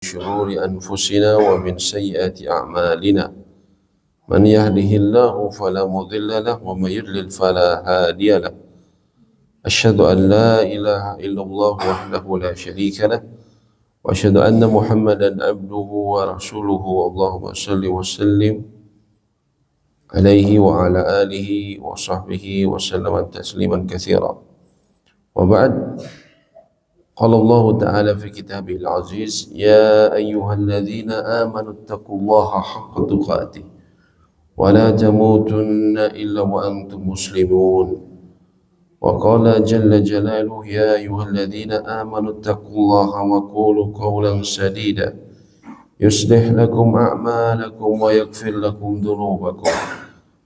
شرور أنفسنا ومن سيئات أعمالنا من يهده الله فلا مضل له ومن يضلل فلا هادي له أشهد أن لا إله إلا الله وحده لا شريك له وأشهد أن محمدا عبده ورسوله اللهم صل وسلم عليه وعلى آله وصحبه وسلم تسليما كثيرا وبعد قال الله تعالى في كتابه العزيز يا أيها الذين آمنوا اتقوا الله حق تقاته ولا تموتن إلا وأنتم مسلمون وقال جل جلاله يا أيها الذين آمنوا اتقوا الله وقولوا قولا سديدا يصلح لكم أعمالكم ويغفر لكم ذنوبكم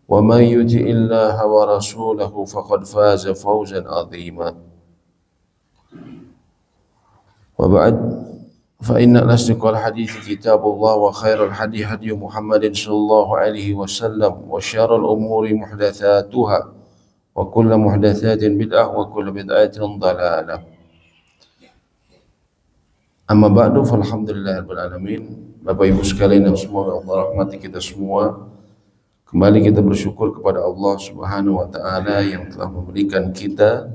ومن يطع الله ورسوله فقد فاز فوزا عظيما وبعد فإن أصدق الحديث كتاب الله وخير الهدي هدي محمد صلى الله عليه وسلم وشر الأمور محدثاتها وكل محدثات بدعة وكل بدعة ضلالة Amma ba'du falhamdulillahirabbil alamin. Bapak Ibu sekalian yang semoga Allah rahmati kita semua. Kembali kita bersyukur kepada Allah Subhanahu wa taala yang telah memberikan kita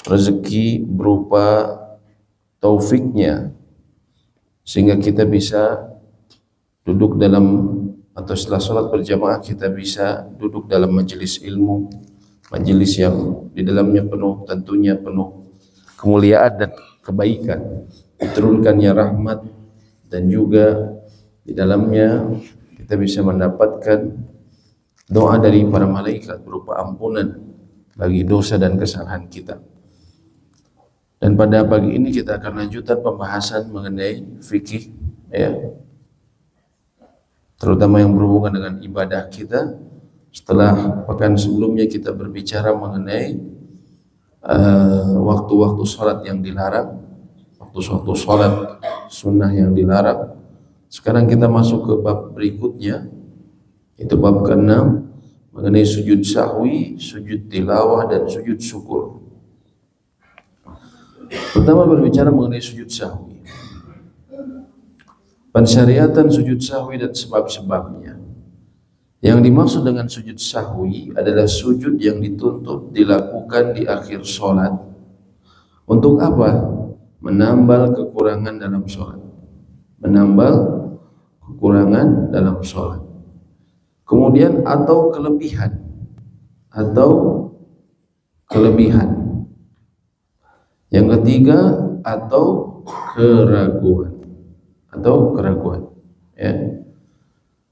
rezeki berupa taufiknya sehingga kita bisa duduk dalam atau setelah sholat berjamaah kita bisa duduk dalam majelis ilmu, majelis yang di dalamnya penuh tentunya penuh kemuliaan dan kebaikan, diturunkannya rahmat, dan juga di dalamnya kita bisa mendapatkan doa dari para malaikat berupa ampunan bagi dosa dan kesalahan kita. Dan pada pagi ini kita akan lanjutkan pembahasan mengenai fikih, ya, terutama yang berhubungan dengan ibadah kita. Setelah pekan sebelumnya kita berbicara mengenai waktu-waktu sholat yang dilarang, waktu-waktu sholat sunnah yang dilarang. Sekarang kita masuk ke bab berikutnya, itu bab ke-6 mengenai sujud sahwi, sujud tilawah, dan sujud syukur. Pertama berbicara mengenai sujud sahwi, pensyariatan sujud sahwi dan sebab-sebabnya. Yang dimaksud dengan sujud sahwi adalah sujud yang dituntut dilakukan di akhir sholat. Untuk apa? Menambal kekurangan dalam sholat. Menambal kekurangan dalam sholat. Kemudian atau kelebihan. Yang ketiga atau keraguan. Ya.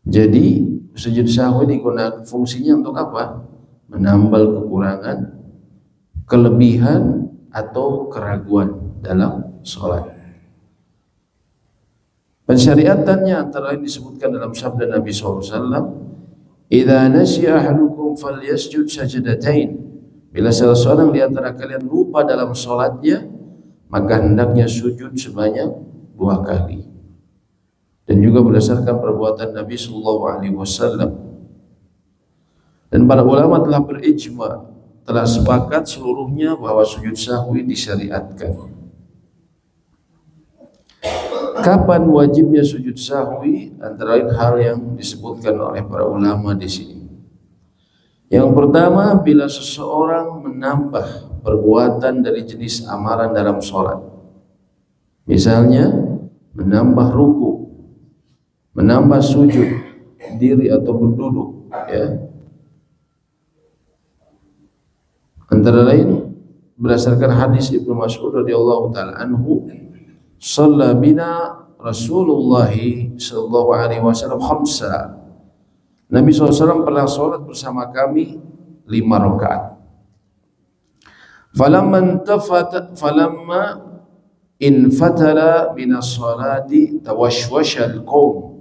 Jadi sujud sahwi digunakan fungsinya untuk apa? Menambal kekurangan, kelebihan atau keraguan dalam sholat. Pensyariatannya antara lain disebutkan dalam sabda Nabi SAW, "Idza nasiya ahadukum falyasjud sajdatain." Bila salah seorang di antara kalian lupa dalam sholatnya, maka hendaknya sujud sebanyak 2 kali. Dan juga berdasarkan perbuatan Nabi SAW. Dan para ulama telah berijma, telah sepakat seluruhnya bahwa sujud sahwi disyariatkan. Kapan wajibnya sujud sahwi? Antara lain hal yang disebutkan oleh para ulama di sini. Yang pertama, bila seseorang menambah perbuatan dari jenis amalan dalam sholat, misalnya menambah ruku, menambah sujud diri atau berduduk, ya. Antara lain berdasarkan hadis Ibnu Mas'ud radhiyallahu taala anhu, "Shalla bina Rasulullah sallallahu alaihi wasallam khamsa." Nabi SAW pernah sholat bersama kami 5 rakaat. Falamma infatala minas sholati tawashwashal qaum.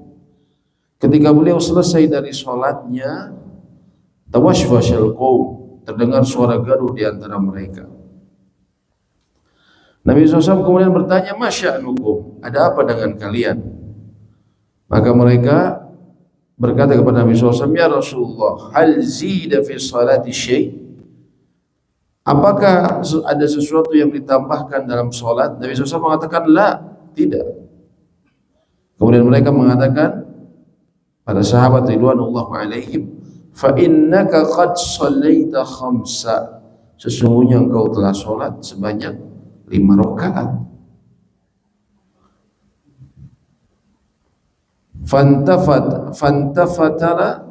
Ketika beliau selesai dari sholatnya, tawashwashal qaum, terdengar suara gaduh di antara mereka. Nabi SAW kemudian bertanya, "Masya'nukum? Ada apa dengan kalian?" Maka mereka berkata kepada Nabi SAW, "Ya Rasulullah, hal zida fi salati syai'?" Apakah ada sesuatu yang ditambahkan dalam sholat? Nabi SAW mengatakan, "La, tidak." Kemudian mereka mengatakan, para sahabat ridwanullah alaihim, fa innaka qad shallaita khamsa, sesungguhnya engkau telah sholat sebanyak 5 rakaat. Fantafatara,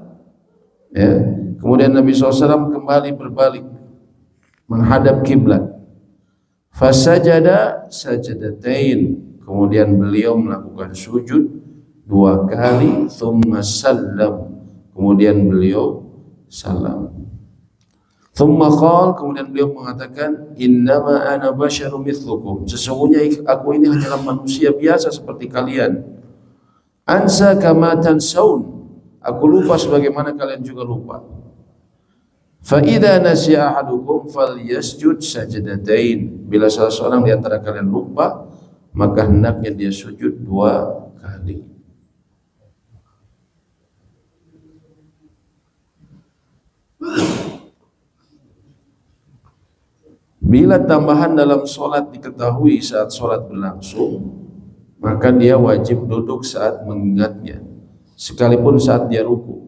ya. Kemudian Nabi SAW kembali berbalik menghadap kiblat. Fasajada sajadatain, kemudian beliau melakukan sujud 2 kali, thumma sallam, kemudian beliau salam. Thumma qala, kemudian beliau mengatakan, innama ana basyarum mithlukum, sesungguhnya aku ini hanyalah manusia biasa seperti kalian. Ansa kama tansaun, aku lupa sebagaimana kalian juga lupa. Fa idza nasiya ahadukum falyasjud sajadatain, bila salah seorang di antara kalian lupa, maka hendaknya dia sujud 2 kali. Bila tambahan dalam sholat diketahui saat sholat berlangsung, maka dia wajib duduk saat mengingatnya, sekalipun saat dia ruku.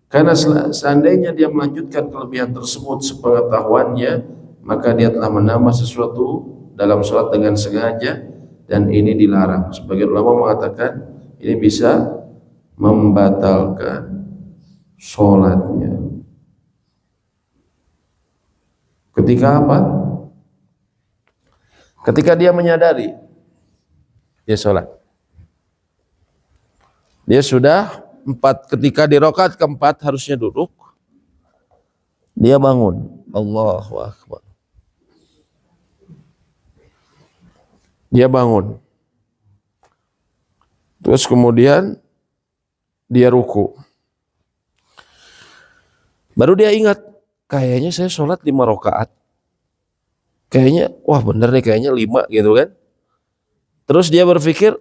Karena seandainya dia melanjutkan kelebihan tersebut sepengetahuannya, maka dia telah menambah sesuatu dalam sholat dengan sengaja, dan ini dilarang. Sebagian ulama mengatakan ini bisa membatalkan sholatnya. Ketika apa? Ketika dia menyadari dia sholat, dia sudah 4, ketika di rakaat keempat harusnya duduk, dia bangun, Allahu Akbar, dia bangun, terus kemudian dia ruku, baru dia ingat, kayaknya saya sholat 5 rakaat, kayaknya wah bener nih, kayaknya 5 gitu kan. Terus dia berpikir,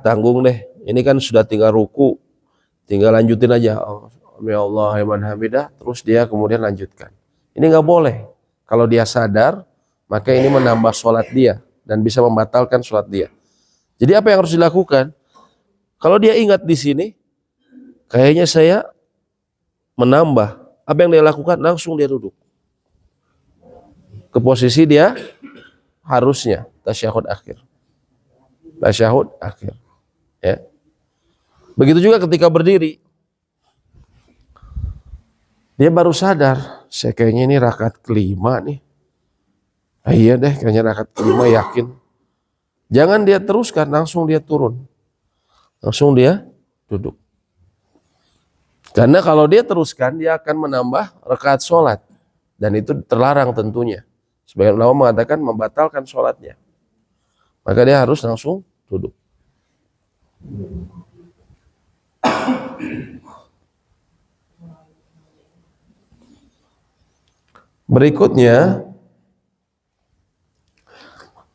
tanggung deh, ini kan sudah tinggal ruku, tinggal lanjutin aja, ya Allah liman hamidah, terus dia kemudian lanjutkan. Ini nggak boleh. Kalau dia sadar, maka ini menambah sholat dia dan bisa membatalkan sholat dia. Jadi apa yang harus dilakukan? Kalau dia ingat di sini, kayaknya saya menambah, apa yang dia lakukan? Langsung dia duduk ke posisi dia harusnya tasyahud akhir. Tasyahud akhir, ya. Begitu juga ketika berdiri, dia baru sadar, saya kayaknya ini rakaat kelima nih. Iya deh, kayaknya rakaat kelima, yakin. Jangan dia teruskan, langsung dia turun, langsung dia duduk. Karena kalau dia teruskan, dia akan menambah rakaat sholat, dan itu terlarang tentunya. Sebagian ulama mengatakan membatalkan sholatnya, maka dia harus langsung duduk. Berikutnya,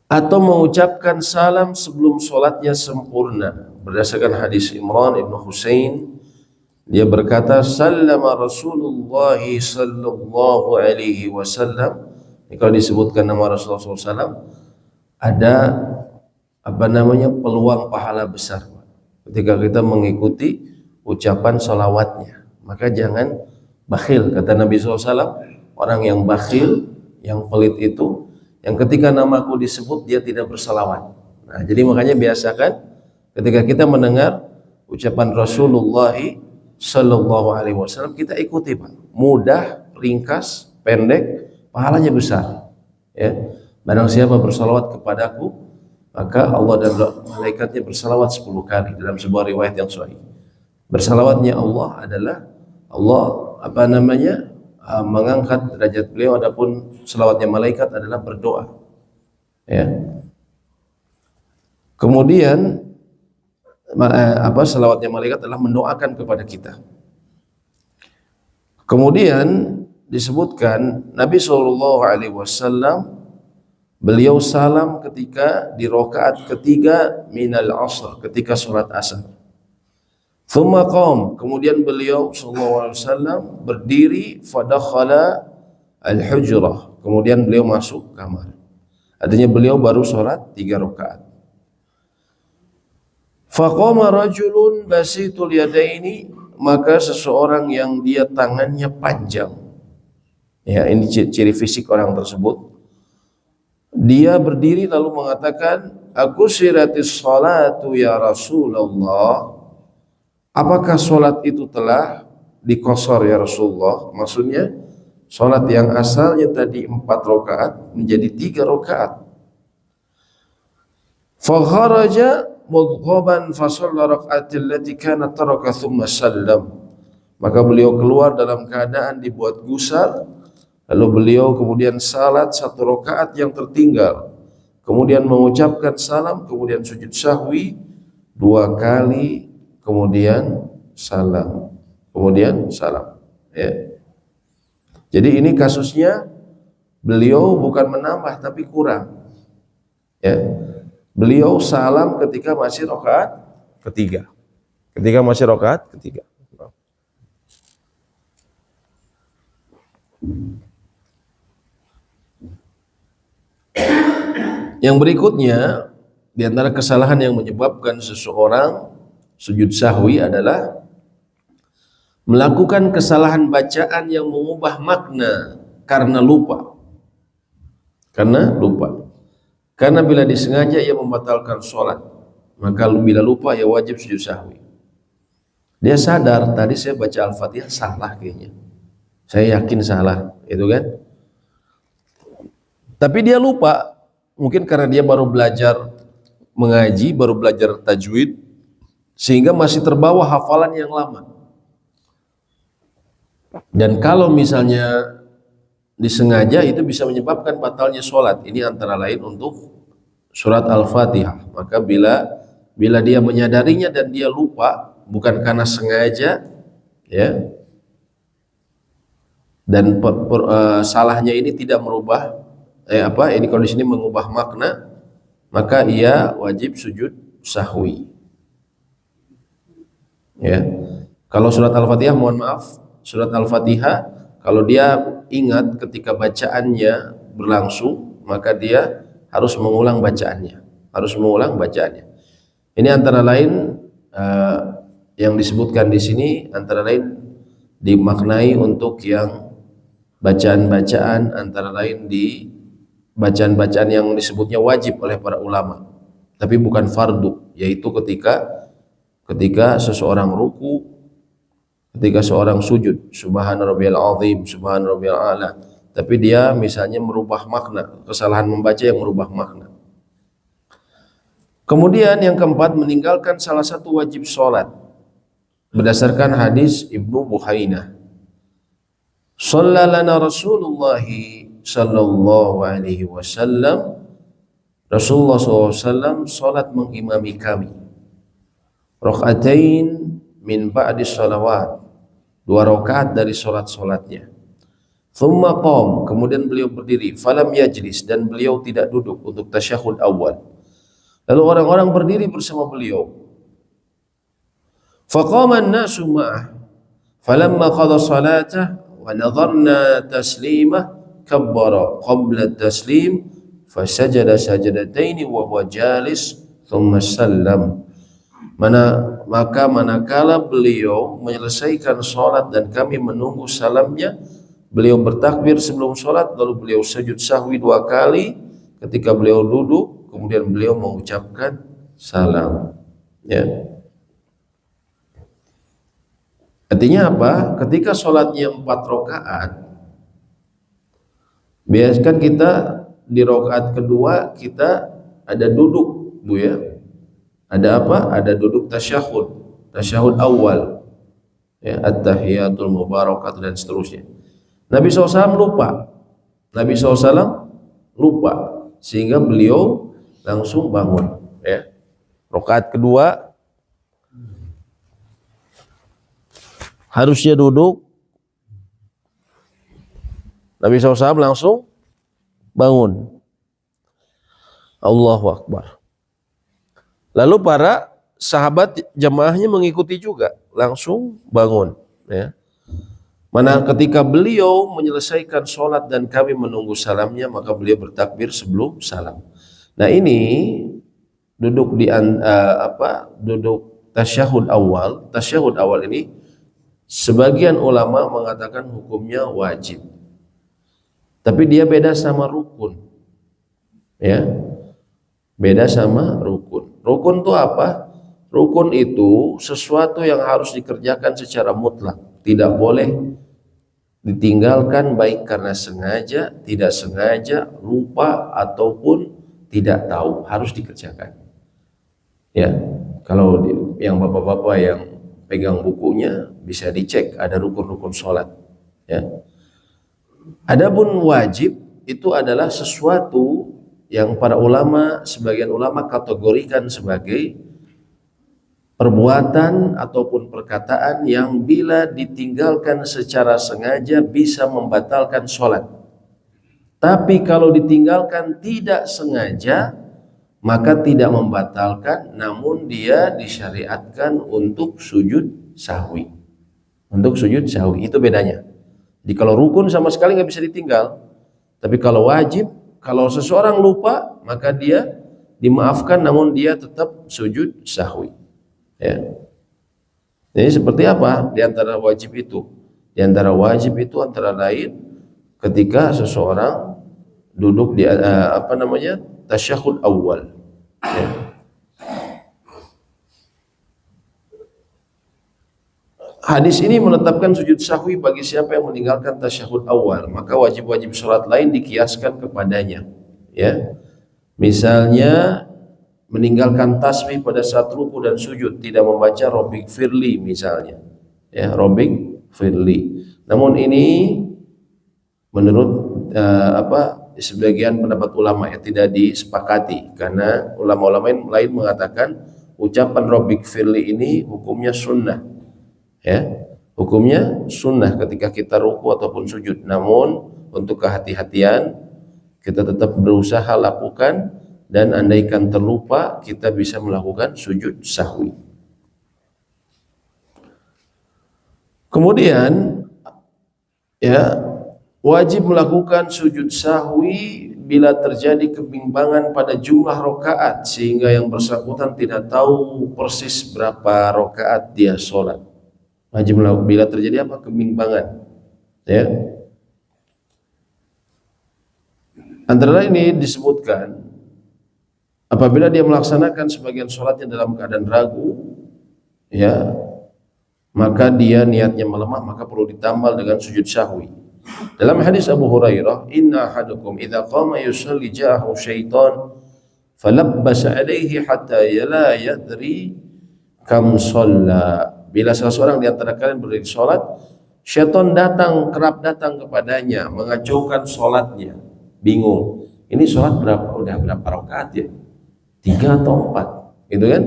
atau mengucapkan salam sebelum sholatnya sempurna. Berdasarkan hadis Imran ibn Husain, dia berkata, sallama Rasulullah sallallahu alaihi wasallam. Kalau disebutkan nama Rasulullah SAW, ada peluang pahala besar ketika kita mengikuti ucapan salawatnya. Maka jangan bakhil, kata Nabi SAW. Orang yang bakhil, yang pelit itu, yang ketika namaku disebut dia tidak bersalawat. Nah, jadi makanya biasakan ketika kita mendengar ucapan Rasulullah sallallahu alaihi wasallam, kita ikuti, Pak. Mudah, ringkas, pendek, pahalanya besar. Ya. Barang siapa bersalawat kepadaku, maka Allah dan malaikatnya bersalawat 10 kali dalam sebuah riwayat yang sahih. Bersalawatnya Allah adalah mengangkat derajat beliau, adapun selawatnya malaikat adalah berdoa. Ya. Kemudian selawatnya malaikat adalah mendoakan kepada kita. Kemudian disebutkan Nabi SAW beliau salam ketika di rakaat ketiga minal asr, ketika sholat asar. Thumma qam, kemudian beliau SAW berdiri, fadakhala al-hujrah, kemudian beliau masuk kamar. Artinya beliau baru sholat 3 rakaat. Faqama rajulun basitul yadaini, maka seseorang yang dia tangannya panjang. Ya, ini ciri fisik orang tersebut. Dia berdiri lalu mengatakan, "Aku siratis salatu ya Rasulullah." Apakah salat itu telah dikosor ya Rasulullah? Maksudnya salat yang asalnya tadi 4 rakaat menjadi 3 rakaat. Fa kharaja mudghaban fa shalla rak'atil lati kanat taraka thumma sallam. Maka beliau keluar dalam keadaan dibuat gusar, lalu beliau kemudian salat 1 rakaat yang tertinggal, kemudian mengucapkan salam, kemudian sujud sahwi 2 kali, kemudian salam, ya. Jadi ini kasusnya beliau bukan menambah tapi kurang, ya. Beliau salam ketika masih rakaat ketiga. Yang berikutnya, di antara kesalahan yang menyebabkan seseorang sujud sahwi adalah melakukan kesalahan bacaan yang mengubah makna karena lupa. Karena bila disengaja ia membatalkan sholat, maka bila lupa ia wajib sujud sahwi. Dia sadar tadi saya baca Al-Fatihah salah kayaknya. Saya yakin salah, itu kan? Tapi dia lupa, mungkin karena dia baru belajar mengaji, baru belajar tajwid, sehingga masih terbawa hafalan yang lama. Dan kalau misalnya disengaja itu bisa menyebabkan batalnya sholat. Ini antara lain untuk surat Al-Fatihah. Maka bila dia menyadarinya dan dia lupa, bukan karena sengaja, ya, dan salahnya ini tidak merubah ini kalau di sini mengubah makna, maka ia wajib sujud sahwi. Ya. Kalau surat Al-Fatihah, mohon maaf, surat Al-Fatihah kalau dia ingat ketika bacaannya berlangsung, maka dia harus mengulang bacaannya. Ini antara lain yang disebutkan di sini, antara lain dimaknai untuk yang bacaan-bacaan, antara lain di bacaan-bacaan yang disebutnya wajib oleh para ulama, tapi bukan fardu, yaitu ketika seseorang ruku, ketika seorang sujud, subhana rabbiyal azim, subhana rabbiyal a'la, tapi dia misalnya merubah makna, kesalahan membaca yang merubah makna. Kemudian yang keempat, meninggalkan salah satu wajib sholat berdasarkan hadis Ibnu Buhainah. Shallallana Rasulullah sallallahu alaihi wasallam, Rasulullah SAW sholat mengimami kami, rakaatain min ba'di sholawat, 2 rakaat dari sholat-sholatnya. Thumma qam, kemudian beliau berdiri, falam yajlis, dan beliau tidak duduk untuk tasyahud awal. Lalu orang-orang berdiri bersama beliau. Faqama an-nasu ma'ah, falamma qada salatah wa nadharna taslimah kabbara qabla taslim fasajada sajadataini wa huwa jalis thumma sallam. Maka manakala beliau menyelesaikan sholat dan kami menunggu salamnya, beliau bertakbir sebelum sholat, lalu beliau sujud sahwi 2 kali. Ketika beliau duduk, kemudian beliau mengucapkan salam. Ya. Artinya apa? Ketika sholatnya 4 rakaat, biasanya kita di rakaat kedua kita ada duduk, Bu, ya. Ada apa? Ada duduk tasyahud awal, ya, at-tahiyatul mubarakat dan seterusnya. Nabi SAW lupa, sehingga beliau langsung bangun, ya. Rakaat kedua harusnya duduk, Nabi SAW langsung bangun. Allahu Akbar. Lalu para sahabat jamaahnya mengikuti juga, langsung bangun, ya. Mana ketika beliau menyelesaikan sholat dan kami menunggu salamnya, maka beliau bertakbir sebelum salam. Nah, ini duduk duduk tasyahud awal. Tasyahud awal ini sebagian ulama mengatakan hukumnya wajib. Tapi dia beda sama rukun. Ya. Beda sama rukun. Rukun itu apa? Rukun itu sesuatu yang harus dikerjakan secara mutlak. Tidak boleh ditinggalkan baik karena sengaja, tidak sengaja, lupa ataupun tidak tahu, harus dikerjakan. Ya, kalau yang bapak-bapak yang pegang bukunya bisa dicek ada rukun-rukun sholat. Ya. Adapun wajib itu adalah sesuatu yang para ulama, sebagian ulama kategorikan sebagai perbuatan ataupun perkataan yang bila ditinggalkan secara sengaja bisa membatalkan sholat. Tapi kalau ditinggalkan tidak sengaja maka tidak membatalkan, namun dia disyariatkan untuk sujud sahwi. Untuk sujud sahwi, itu bedanya. Jadi kalau rukun sama sekali nggak bisa ditinggal. Tapi kalau wajib, kalau seseorang lupa maka dia dimaafkan, namun dia tetap sujud sahwi. Ya. Jadi seperti apa di antara wajib itu? Di antara wajib itu antara lain ketika seseorang duduk di tasyahud awal. Ya. Hadis ini menetapkan sujud sahwi bagi siapa yang meninggalkan tasyahud awal, maka wajib-wajib sholat lain dikiaskan kepadanya. Ya. Misalnya meninggalkan tasbih pada saat ruku dan sujud, tidak membaca Rabbik firli misalnya, ya, Rabbik firli. Namun ini menurut sebagian pendapat ulama ya tidak disepakati, karena ulama-ulama lain mengatakan ucapan Rabbik firli ini hukumnya sunnah, ya, hukumnya sunnah ketika kita ruku ataupun sujud. Namun untuk kehati-hatian kita tetap berusaha lakukan. Dan andaikan terlupa kita bisa melakukan sujud sahwi. Kemudian ya, wajib melakukan sujud sahwi bila terjadi kebimbangan pada jumlah rakaat sehingga yang bersangkutan tidak tahu persis berapa rakaat dia sholat. Wajib melakukan bila terjadi apa? Kebimbangan. Ya. Antara lain ini disebutkan apabila dia melaksanakan sebagian sholatnya dalam keadaan ragu, ya, maka dia niatnya melemah, maka perlu ditambal dengan sujud sahwi. Dalam hadis Abu Hurairah, inna ahadukum idza qama yusalli ja'ahu syaitan falabbasa alaihi hatta la yadri kam shalla. Bila salah seorang di antara kalian berdiri sholat, syaitan kerap datang kepadanya, mengacaukan sholatnya, bingung. Ini sholat udah berapa rakaat ya? 3 atau 4, gitu kan?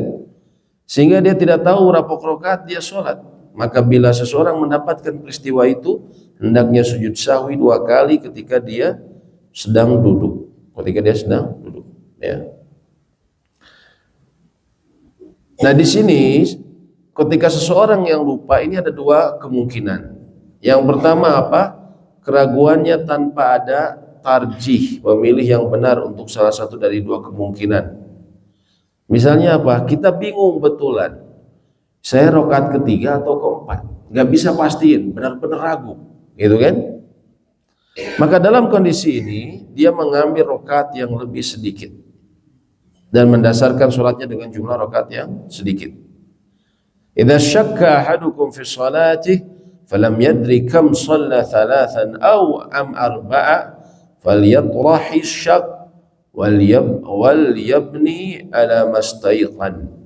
Sehingga dia tidak tahu berapa rakaat dia sholat. Maka bila seseorang mendapatkan peristiwa itu, hendaknya sujud sahwi 2 kali ketika dia sedang duduk. Ya. Nah di sini, ketika seseorang yang lupa ini ada 2 kemungkinan. Yang pertama apa? Keraguannya tanpa ada tarjih, memilih yang benar untuk salah satu dari 2 kemungkinan. Misalnya apa? Kita bingung betulan. Saya rakaat ketiga atau keempat, nggak bisa pastiin, benar-benar ragu, gitu kan? Maka dalam kondisi ini dia mengambil rakaat yang lebih sedikit dan mendasarkan sholatnya dengan jumlah rakaat yang sedikit. Idza syakka ahadukum fi sholatihi falam yadri kam shalla 3 aw am 4 falyatrahi syak wal yabni ala mastaiqan.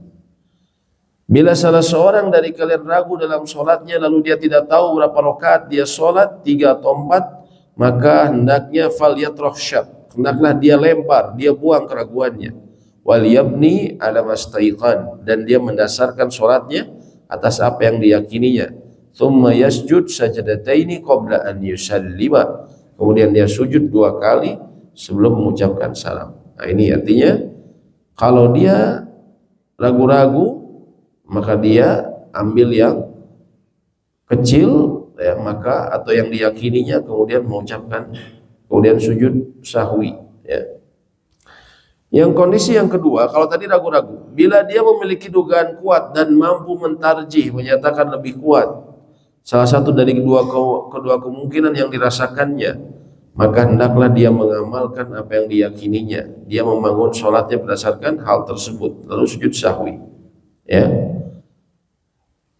Bila salah seorang dari kalian ragu dalam sholatnya lalu dia tidak tahu berapa rakaat dia sholat, 3 atau 4, maka hendaknya falyatrah syak, hendaklah dia lempar, dia buang keraguannya. Wal yabni ala mastaiqan, dan dia mendasarkan sholatnya atas apa yang diyakininya. Thumma yasjud sajadataini qabla an yusallima, kemudian dia sujud 2 kali sebelum mengucapkan salam. Nah ini artinya kalau dia ragu-ragu maka dia ambil yang kecil ya, maka atau yang diyakininya kemudian mengucapkan, kemudian sujud sahwi ya. Yang kondisi yang kedua, kalau tadi ragu-ragu, bila dia memiliki dugaan kuat dan mampu mentarjih, menyatakan lebih kuat salah satu dari kedua kemungkinan yang dirasakannya, maka hendaklah dia mengamalkan apa yang diyakininya. Dia membangun sholatnya berdasarkan hal tersebut, lalu sujud sahwi. Ya,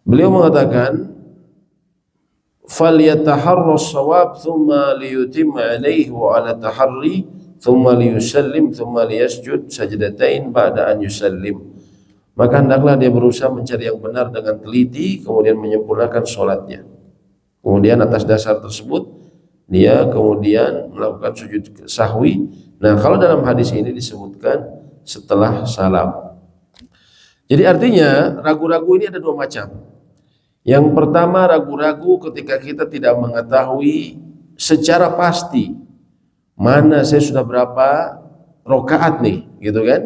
beliau mengatakan, falyataharras shawab thumma liyutimma alaihi wa ala taharri thumma liyusallim thumma liyasjud sajdatain ba'da an yusallim. Maka hendaklah dia berusaha mencari yang benar dengan teliti, kemudian menyempurnakan sholatnya. Kemudian atas dasar tersebut dia kemudian melakukan sujud sahwi. Nah, kalau dalam hadis ini disebutkan setelah salam. Jadi artinya ragu-ragu ini ada dua macam. Yang pertama, ragu-ragu ketika kita tidak mengetahui secara pasti mana saya sudah berapa rokaat nih, gitu kan?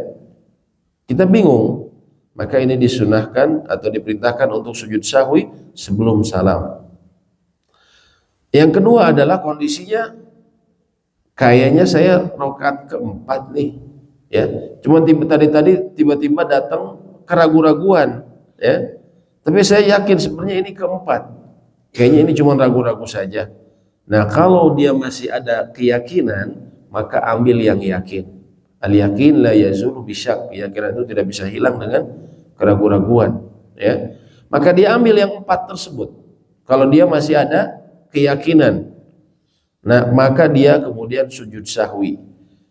Kita bingung, maka ini disunahkan atau diperintahkan untuk sujud sahwi sebelum salam. Yang kedua adalah kondisinya kayaknya saya rokaat keempat nih, ya. Cuman tiba-tiba datang keraguan-raguan, ya. Tapi saya yakin sebenarnya ini keempat. Kayaknya ini cuma ragu-ragu saja. Nah, kalau dia masih ada keyakinan, maka ambil yang yakin. Al-yakin la yazulu bisyak. Keyakinan itu tidak bisa hilang dengan keraguan-raguan, ya. Maka dia ambil yang empat tersebut. Kalau dia masih ada keyakinan, nah maka dia kemudian sujud sahwi.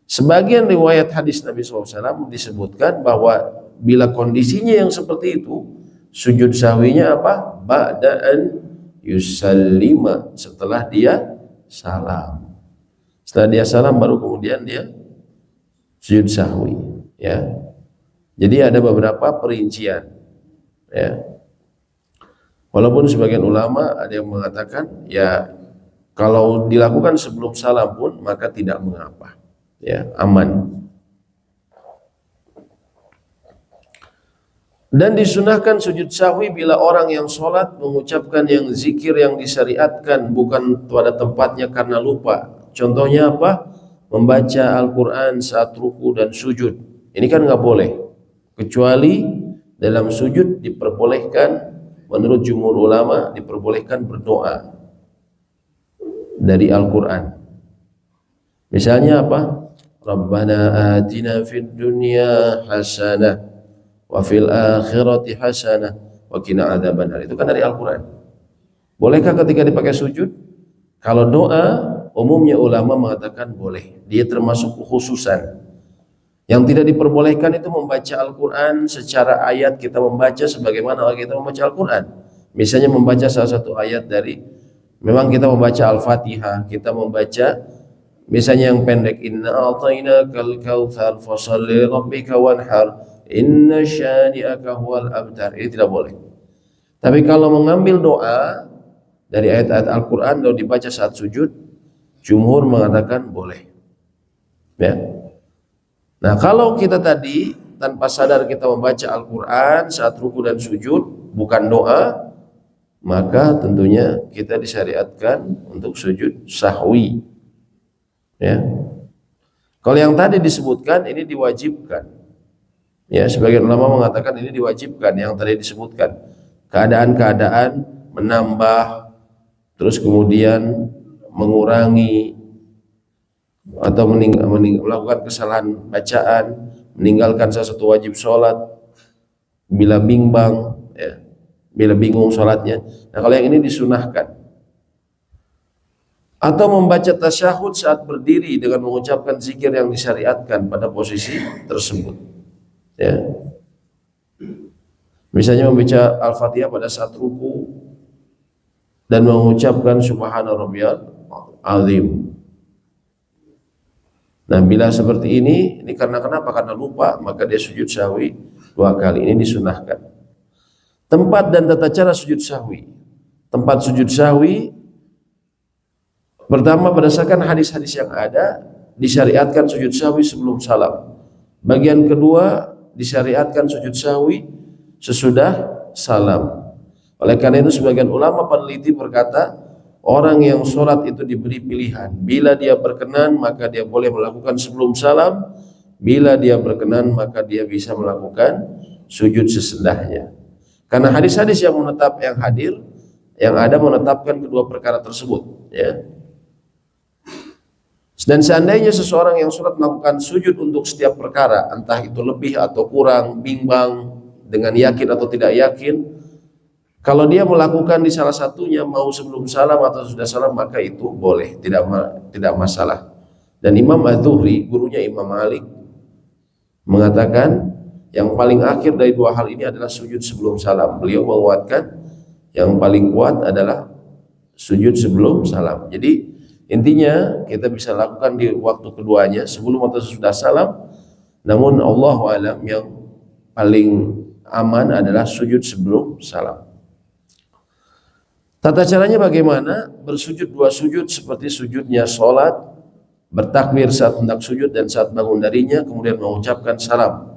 Sebagian riwayat hadis Nabi SAW disebutkan bahwa bila kondisinya yang seperti itu, sujud sahwinya apa? Ba'da'an yusallima, setelah dia salam. Setelah dia salam baru kemudian dia sujud sahwi, ya. Jadi ada beberapa perincian, ya. Walaupun sebagian ulama ada yang mengatakan ya kalau dilakukan sebelum salam pun maka tidak mengapa, ya, aman. Dan disunahkan sujud sahwi bila orang yang sholat mengucapkan yang zikir yang disyariatkan bukan pada tempatnya karena lupa. Contohnya apa? Membaca Al-Quran saat ruku dan sujud. Ini kan nggak boleh. Kecuali dalam sujud diperbolehkan, menurut jumhur ulama diperbolehkan berdoa dari Al-Quran. Misalnya apa? Rabbana atina fid dunya hasanah wa fil akhirati hasanah wa qina adzabannar. Itu kan dari Al-Quran. Bolehkah ketika dipakai sujud? Kalau doa, umumnya ulama mengatakan boleh. Dia termasuk kekhususan. Yang tidak diperbolehkan itu membaca Al-Quran secara ayat, kita membaca sebagaimana kita membaca Al-Quran. Misalnya membaca salah satu ayat dari, memang kita membaca Al-Fatihah, kita membaca misalnya yang pendek, inna a'tainakal kautsar fasholli rabbika wanhar inna syani'aka huwal abtar. Ini tidak boleh. Tapi kalau mengambil doa dari ayat-ayat Al-Quran lalu dibaca saat sujud, jumhur mengatakan boleh, ya. Nah, kalau kita tadi tanpa sadar kita membaca Al-Quran saat ruku dan sujud bukan doa, maka tentunya kita disyariatkan untuk sujud sahwi, ya. Kalau yang tadi disebutkan ini diwajibkan, ya. Sebagian ulama mengatakan ini diwajibkan yang tadi disebutkan, keadaan-keadaan menambah terus kemudian mengurangi atau melakukan kesalahan bacaan, meninggalkan salah satu wajib sholat bila bimbang, ya, bila bingung sholatnya. Nah, kalau yang ini disunahkan. Atau membaca tasyahud saat berdiri dengan mengucapkan zikir yang disyariatkan pada posisi tersebut, ya. Misalnya membaca Al-Fatihah pada saat ruku dan mengucapkan subhana rabbiyal azim. Nah, bila seperti ini karena kenapa? Karena lupa, maka dia sujud sahwi 2 kali. Ini disunahkan. Tempat dan tata cara sujud sahwi. Tempat sujud sahwi, pertama berdasarkan hadis-hadis yang ada, disyariatkan sujud sahwi sebelum salam. Bagian kedua, disyariatkan sujud sahwi sesudah salam. Oleh karena itu sebagian ulama peneliti berkata, orang yang sholat itu diberi pilihan. Bila dia berkenan maka dia boleh melakukan sebelum salam. Bila dia berkenan maka dia bisa melakukan sujud sesudahnya. Karena hadis-hadis yang hadir yang ada menetapkan kedua perkara tersebut, ya. Dan seandainya seseorang yang sholat melakukan sujud untuk setiap perkara, entah itu lebih atau kurang, bimbang dengan yakin atau tidak yakin, kalau dia melakukan di salah satunya, mau sebelum salam atau sudah salam, maka itu boleh, tidak masalah. Dan Imam Az-Zuhri, gurunya Imam Malik, mengatakan yang paling akhir dari dua hal ini adalah sujud sebelum salam. Beliau menguatkan yang paling kuat adalah sujud sebelum salam. Jadi intinya kita bisa lakukan di waktu keduanya, sebelum atau sesudah salam. Namun Allahu a'lam, yang paling aman adalah sujud sebelum salam. Tata caranya bagaimana? Bersujud dua sujud seperti sujudnya sholat, bertakbir saat hendak sujud dan saat bangun darinya, kemudian mengucapkan salam.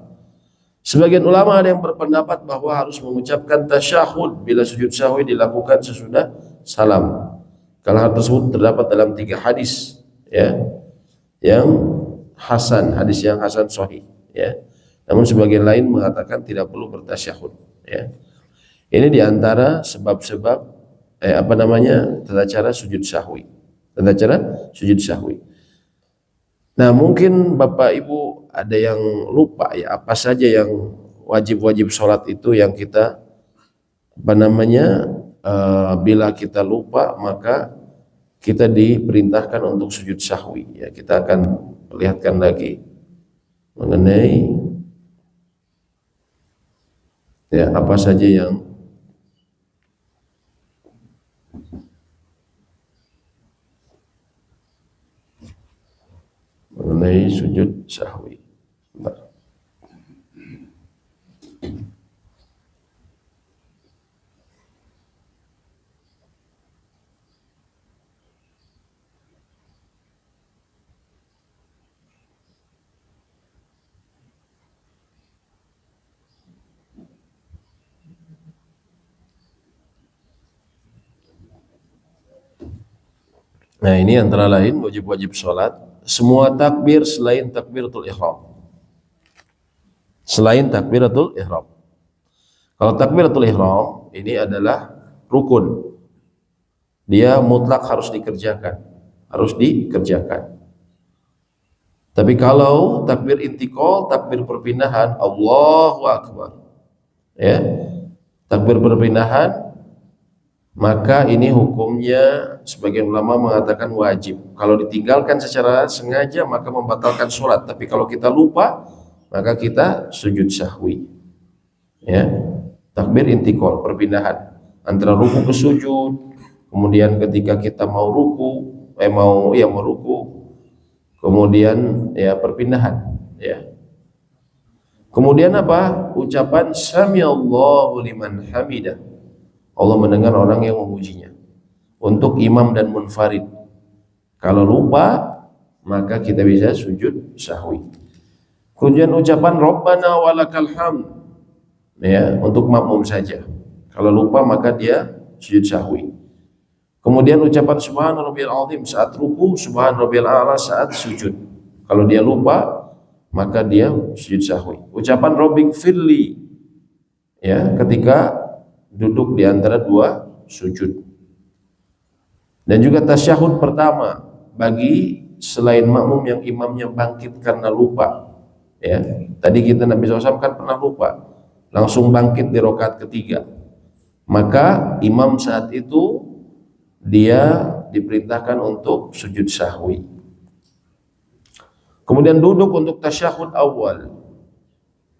Sebagian ulama ada yang berpendapat bahwa harus mengucapkan tasyahud bila sujud sahwi dilakukan sesudah salam. Kalau hal tersebut terdapat dalam 3 hadis, ya, yang hasan, hadis yang hasan sahih, ya. Namun sebagian lain mengatakan tidak perlu bertasyahud, ya. Ini diantara sebab-sebab tata cara sujud sahwi. Tata cara sujud sahwi. Nah, mungkin Bapak Ibu ada yang lupa, ya, apa saja yang wajib-wajib sholat itu yang kita bila kita lupa maka kita diperintahkan untuk sujud sahwi, ya. Kita akan perlihatkan lagi mengenai, ya, apa saja yang mengenai sujud sahwi. Nah, ini antara lain wajib-wajib sholat, semua takbir selain takbiratul ihram. Selain takbiratul ihram. Kalau takbiratul ihram ini adalah rukun. Dia mutlak harus dikerjakan. Tapi kalau takbir intikal, takbir perpindahan, Allahu Akbar, ya, takbir perpindahan, maka ini hukumnya sebagian ulama mengatakan wajib. Kalau ditinggalkan secara sengaja maka membatalkan sholat. Tapi kalau kita lupa maka kita sujud sahwi, ya. Takbir intikal, perpindahan antara ruku ke sujud. Kemudian ketika kita mau ruku, mau ruku, kemudian, ya, perpindahan, ya. Kemudian apa? Ucapan samiallahu liman hamidah. Allah mendengar orang yang memujinya. Untuk imam dan munfarid. Kalau lupa maka kita bisa sujud sahwi. Kemudian ucapan Rabbana walakal hamd, ya, untuk makmum saja. Kalau lupa maka dia sujud sahwi. Kemudian ucapan subhana rabbiyal azim saat ruku, subhana rabbiyal a'la saat sujud. Kalau dia lupa maka dia sujud sahwi. Ucapan rabbighfirli, ya, ketika duduk di antara dua sujud. Dan juga tasyahud pertama bagi selain makmum yang imamnya bangkit karena lupa, ya. Tadi kita Nabi SAW kan pernah lupa, langsung bangkit di rakaat ketiga. Maka imam saat itu dia diperintahkan untuk sujud sahwi. Kemudian duduk untuk tasyahud awal.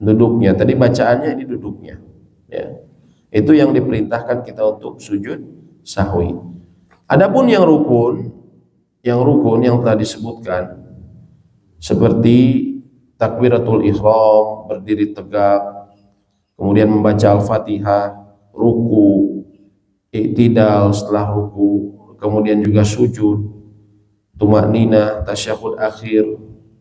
Duduknya, tadi bacaannya, ini duduknya, ya. Itu yang diperintahkan kita untuk sujud sahwi. Adapun yang rukun yang telah disebutkan seperti takbiratul ihram, berdiri tegak, kemudian membaca Al-Fatihah, ruku, i'tidal setelah ruku, kemudian juga sujud, tumakninah, tasyahud akhir,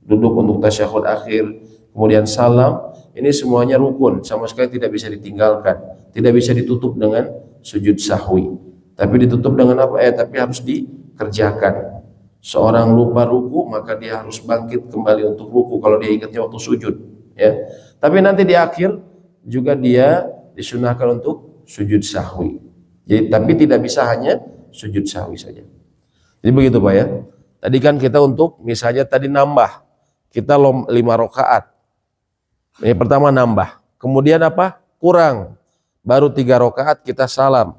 duduk untuk tasyahud akhir, kemudian salam. Ini semuanya rukun, sama sekali tidak bisa ditinggalkan, tidak bisa ditutup dengan sujud sahwi. Tapi ditutup dengan apa? Tapi harus dikerjakan. Seorang lupa ruku, maka dia harus bangkit kembali untuk ruku kalau dia ingatnya waktu sujud, ya. Tapi nanti di akhir juga dia disunahkan untuk sujud sahwi. Jadi, tapi tidak bisa hanya sujud sahwi saja. Jadi begitu Pak ya. Tadi kan kita untuk misalnya tadi nambah, kita 5 rakaat. Yang pertama nambah, kemudian apa? Kurang, baru 3 rakaat kita salam.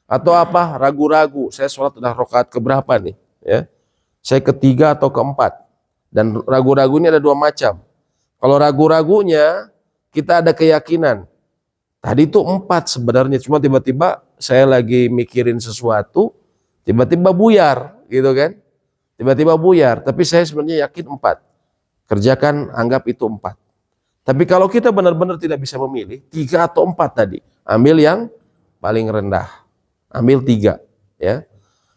Atau apa? Ragu-ragu, saya sholat udah rakaat keberapa nih? Ya. Saya ketiga atau keempat. Dan ragu-ragu ini ada 2 macam. Kalau ragu-ragunya kita ada keyakinan. Tadi itu 4 sebenarnya, cuma tiba-tiba saya lagi mikirin sesuatu, tiba-tiba buyar, gitu kan? Tiba-tiba buyar, tapi saya sebenarnya yakin 4. Kerjakan, anggap itu 4. Tapi kalau kita benar-benar tidak bisa memilih, 3 atau 4 tadi, ambil yang paling rendah. Ambil 3, ya.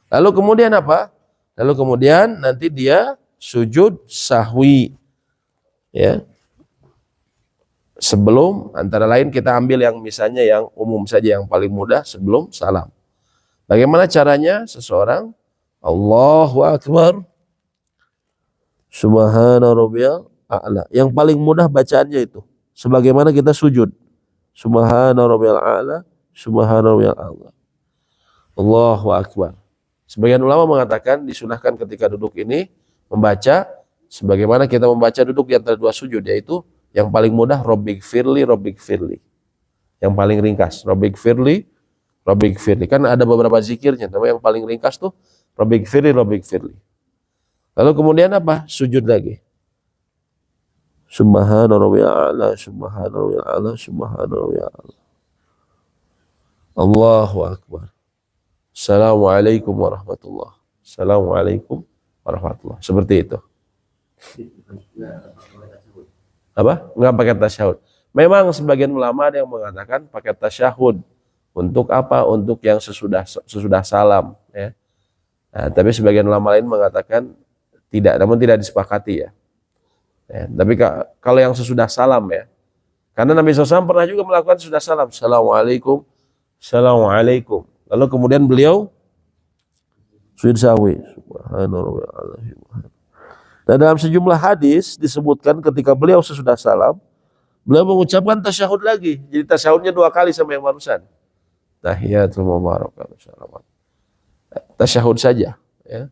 Lalu kemudian apa? Lalu kemudian nanti dia sujud sahwi, ya. Sebelum, antara lain kita ambil yang misalnya yang umum saja, yang paling mudah sebelum salam. Bagaimana caranya? Seseorang Allahu Akbar, Subhana rabbiyal a'la. Yang paling mudah bacaannya itu. Sebagaimana kita sujud. Subhana rabbiyal a'la, Subhana rabbiyal a'la. Allahu Akbar. Sebagian ulama mengatakan disunahkan ketika duduk ini membaca sebagaimana kita membaca duduk di antara 2 sujud, yaitu yang paling mudah Rabbik firli, Rabbik firli. Yang paling ringkas Rabbik firli, Rabbik firli. Kan ada beberapa zikirnya, tapi yang paling ringkas tuh Rabbik firli, Rabbik firli. Lalu kemudian apa? Sujud lagi. Subhana rabbiyal a'la, Subhana rabbiyal a'la, Subhana rabbiyal a'la. Allahu Akbar. Assalamualaikum warahmatullah. Assalamualaikum warahmatullah. Seperti itu. Apa? Enggak pakai tasyahud. Memang sebagian ulama ada yang mengatakan pakai tasyahud. Untuk apa? Untuk yang sesudah salam, ya. Nah, tapi sebagian ulama lain mengatakan tidak, namun tidak disepakati, ya. Ya, tapi kalau yang sesudah salam, ya. Karena Nabi SAW pernah juga melakukan sesudah salam. Assalamualaikum. Assalamualaikum. Lalu kemudian beliau sujud sahwi. Subhanallah. Dan dalam sejumlah hadis disebutkan ketika beliau sesudah salam, beliau mengucapkan tasyahud lagi. Jadi tasyahudnya 2 kali sama yang barusan. Tahiyatul mubarakatuh. Tasyahud saja, ya.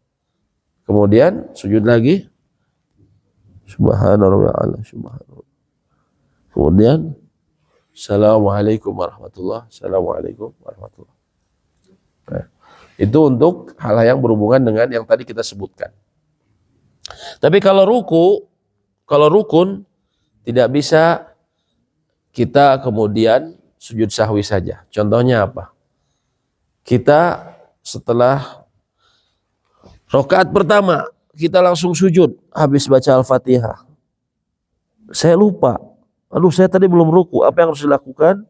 Kemudian sujud lagi. Subhanallah. Subhanallah. Kemudian Assalamualaikum warahmatullah. Assalamualaikum warahmatullah. Nah, itu untuk hal yang berhubungan dengan yang tadi kita sebutkan. Tapi kalau rukun tidak bisa kita kemudian sujud sahwi saja. Contohnya apa? Kita setelah rakaat pertama kita langsung sujud habis baca Al-Fatihah. Saya lupa. Aduh, saya tadi belum ruku. Apa yang harus dilakukan?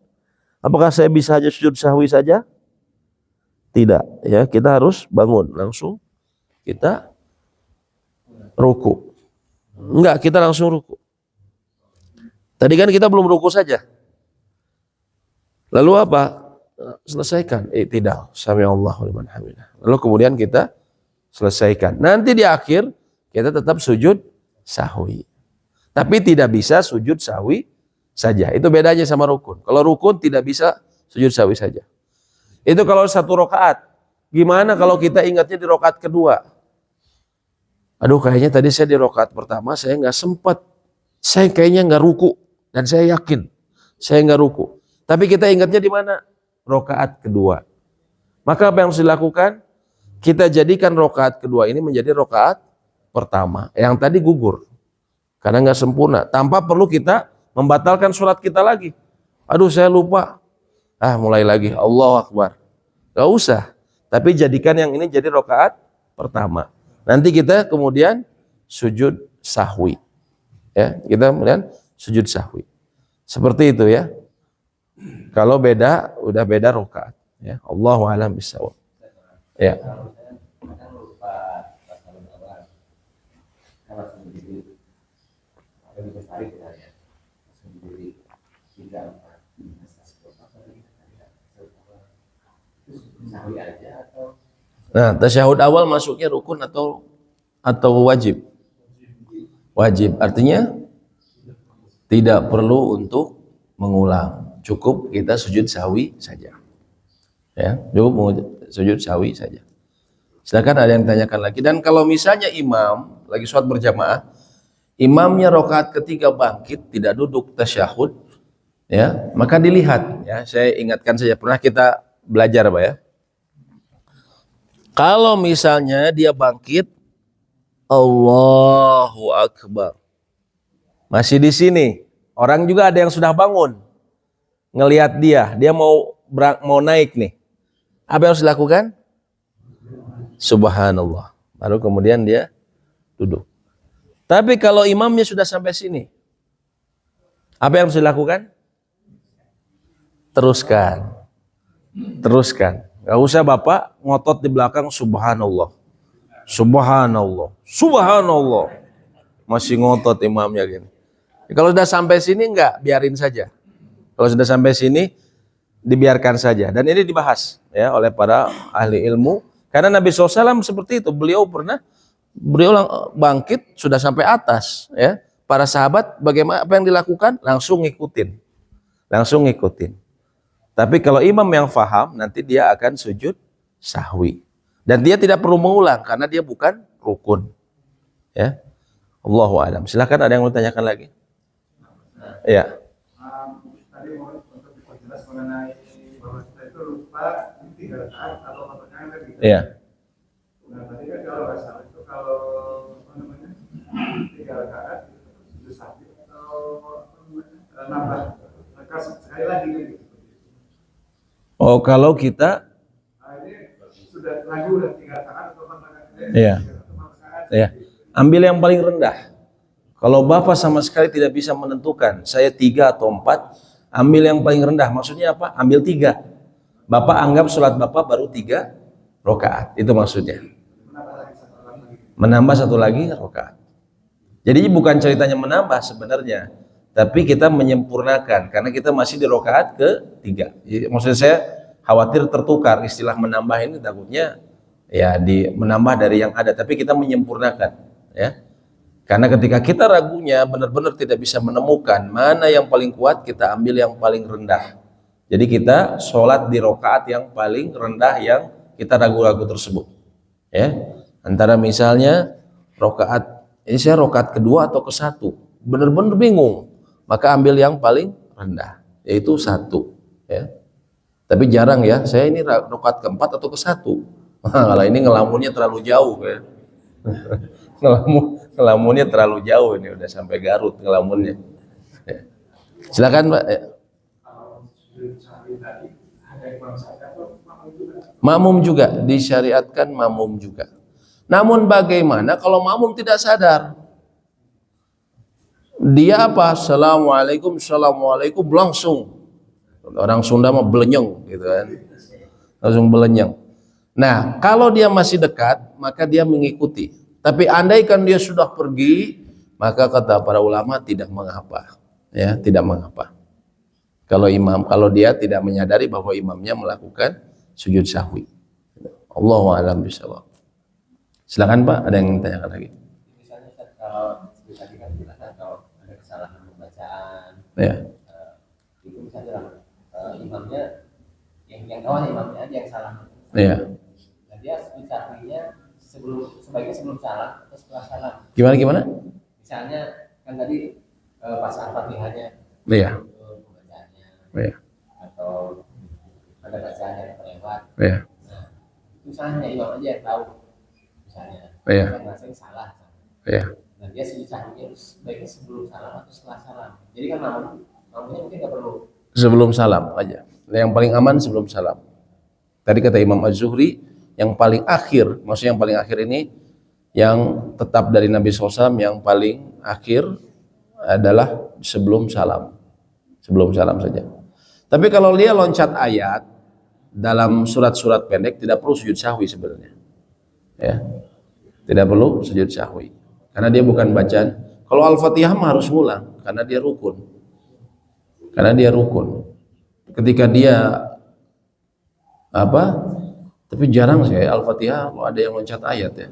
Apakah saya bisa hanya sujud sahwi saja? Tidak, ya, kita harus bangun langsung kita ruku. Enggak, kita langsung ruku. Tadi kan kita belum ruku saja. Lalu apa? Selesaikan i'tidal, sami Allahu liman hamidah. Lalu kemudian kita selesaikan. Nanti di akhir kita tetap sujud sahwi. Tapi tidak bisa sujud sahwi saja. Itu bedanya sama rukun. Kalau rukun tidak bisa sujud sahwi saja. Itu kalau 1 rakaat. Gimana kalau kita ingatnya di rakaat kedua? Aduh, kayaknya tadi saya di rakaat pertama saya nggak sempat. Saya kayaknya nggak ruku dan saya yakin saya nggak ruku. Tapi kita ingatnya di mana? Rakaat kedua. Maka apa yang harus dilakukan? Kita jadikan rakaat kedua ini menjadi rakaat pertama. Yang tadi gugur karena nggak sempurna. Tanpa perlu kita membatalkan sholat kita lagi. Aduh, saya lupa. Mulai lagi, Allahu Akbar. Gak usah, tapi jadikan yang ini jadi rakaat pertama. Nanti kita kemudian sujud sahwi. Ya, kita kemudian sujud sahwi. Seperti itu, ya. Kalau beda, udah beda rakaat. Ya, Allahu a'lam bishawab. Ya. Nah, tasyahud awal masuknya rukun atau atau wajib? Wajib, artinya tidak perlu untuk mengulang, cukup kita sujud sahwi saja. Ya, cukup sujud sahwi saja. Silakan ada yang tanyakan lagi. Dan kalau misalnya imam lagi sholat berjamaah, imamnya rakaat ketiga bangkit, tidak duduk tasyahud, ya, maka dilihat. Ya, saya ingatkan saja, pernah kita belajar, Pak, ya. Kalau misalnya dia bangkit, Allahu Akbar, masih di sini, orang juga ada yang sudah bangun, ngelihat dia mau naik nih, apa yang harus dilakukan? Subhanallah, baru kemudian dia duduk. Tapi kalau imamnya sudah sampai sini, apa yang harus dilakukan? Teruskan. Gak usah Bapak ngotot di belakang, subhanallah, masih ngotot imamnya gini. Kalau sudah sampai sini enggak, biarin saja. Kalau sudah sampai sini, dibiarkan saja. Dan ini dibahas ya oleh para ahli ilmu. Karena Nabi SAW seperti itu. Beliau bangkit sudah sampai atas. Ya, para sahabat bagaimana, apa yang dilakukan? Langsung ngikutin. Tapi kalau imam yang faham, nanti dia akan sujud sahwi. Dan dia tidak perlu mengulang karena dia bukan rukun. Ya, Allahu a'lam. Silakan, ada yang mau tanyakan lagi? Ya. Tadi mau untuk diperjelas mengenai bahwa kita itu lupa 3 rakaat atau maksudnya kan gitu. Iya. Nah tadi kan kalau nggak salah itu kalau apa namanya 3 rakaat itu sahwi atau nambah rakaat sekali lagi gitu. Oh, kalau kita Ini sudah lagu udah 3 rakaat atau 4 rakaat. Iya. Iya. Ambil yang paling rendah. Kalau Bapak sama sekali tidak bisa menentukan, saya 3 atau 4, ambil yang paling rendah. Maksudnya apa? Ambil 3. Bapak anggap sholat Bapak baru 3 rakaat. Itu maksudnya. Menambah satu lagi rakaat. Jadi bukan ceritanya menambah sebenarnya, tapi kita menyempurnakan karena kita masih di rakaat ke-3. Jadi, maksud saya khawatir tertukar istilah menambah ini, takutnya ya menambah dari yang ada, tapi kita menyempurnakan, ya. Karena ketika kita ragunya benar-benar tidak bisa menemukan mana yang paling kuat, kita ambil yang paling rendah. Jadi kita sholat di rakaat yang paling rendah yang kita ragu-ragu tersebut. Ya, antara misalnya rakaat ini saya rakaat kedua atau ke-1, benar-benar bingung, maka ambil yang paling rendah, yaitu 1. Ya. Tapi jarang ya, saya ini rakaat ke-4 atau ke-1. Kalau ini ngelamunnya terlalu jauh, ya. Ngelamunnya terlalu jauh, ini udah sampai Garut ngelamunnya. Ya. Silakan Pak. Ya. Makmum juga disyariatkan, makmum juga. Namun bagaimana kalau makmum tidak sadar? Dia apa? Assalamualaikum, assalamualaikum, langsung. Orang Sunda mah belenyeng gitu kan. Langsung belenyeng. Nah, kalau dia masih dekat, maka dia mengikuti. Tapi andaikan dia sudah pergi, maka kata para ulama tidak mengapa, ya, tidak mengapa. Kalau dia tidak menyadari bahwa imamnya melakukan sujud sahwi. Allahu a'lam bishawab. Silakan Pak, ada yang tanyakan lagi? Misalnya kalau tadi kan jelaskan kalau ada kesalahan pembacaan, Ya. itu misalnya imamnya yang kawan imamnya aja yang salah. Ya. Dan dia sujud sahwinya sebaiknya sebelum salam atau setelah salam. Gimana? Misalnya kan tadi pas Al-Fatihahnya, Iya. pembacaannya, Iya. atau ada bacaan yang terlewat. Iya. Nah, misalnya imam aja yang tahu, misalnya Iya. yang ngerasain salah. Iya. Dan dia sujud sahwinya sebaiknya sebelum salam atau setelah salam. Jadi kan makmumnya mungkin nggak perlu. Sebelum salam aja. Yang paling aman sebelum salam. Tadi kata Imam Az-Zuhri, yang paling akhir, maksudnya yang paling akhir ini yang tetap dari Nabi SAW, yang paling akhir adalah sebelum salam. Sebelum salam saja. Tapi kalau dia loncat ayat dalam surat-surat pendek, tidak perlu sujud sahwi sebenarnya. Ya. Tidak perlu sujud sahwi. Karena dia bukan bacaan. Kalau Al-Fatihah mah harus ngulang karena dia rukun. Ketika dia tapi jarang sih Al-Fatihah kalau ada yang loncat ayat ya.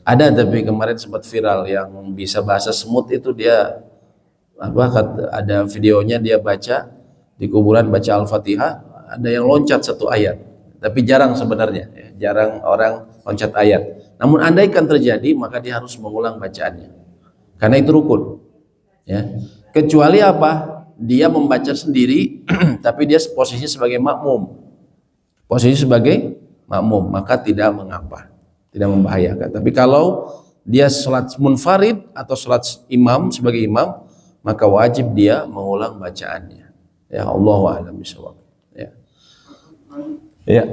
Ada, tapi kemarin sempat viral yang bisa bahasa semut itu dia ada videonya dia baca di kuburan baca Al-Fatihah, ada yang loncat satu ayat. Tapi jarang sebenarnya, ya, jarang orang loncat ayat. Namun andaikan terjadi maka dia harus mengulang bacaannya. Karena itu rukun. Ya. Kecuali apa? Dia membaca sendiri tapi dia posisinya sebagai makmum. Posisi sebagai makmum, maka tidak mengapa, tidak membahayakan. Tapi kalau dia sholat munfarid atau sholat imam sebagai imam, maka wajib dia mengulang bacaannya. Ya, Allahu a'lam bishawab. Ya. Ya.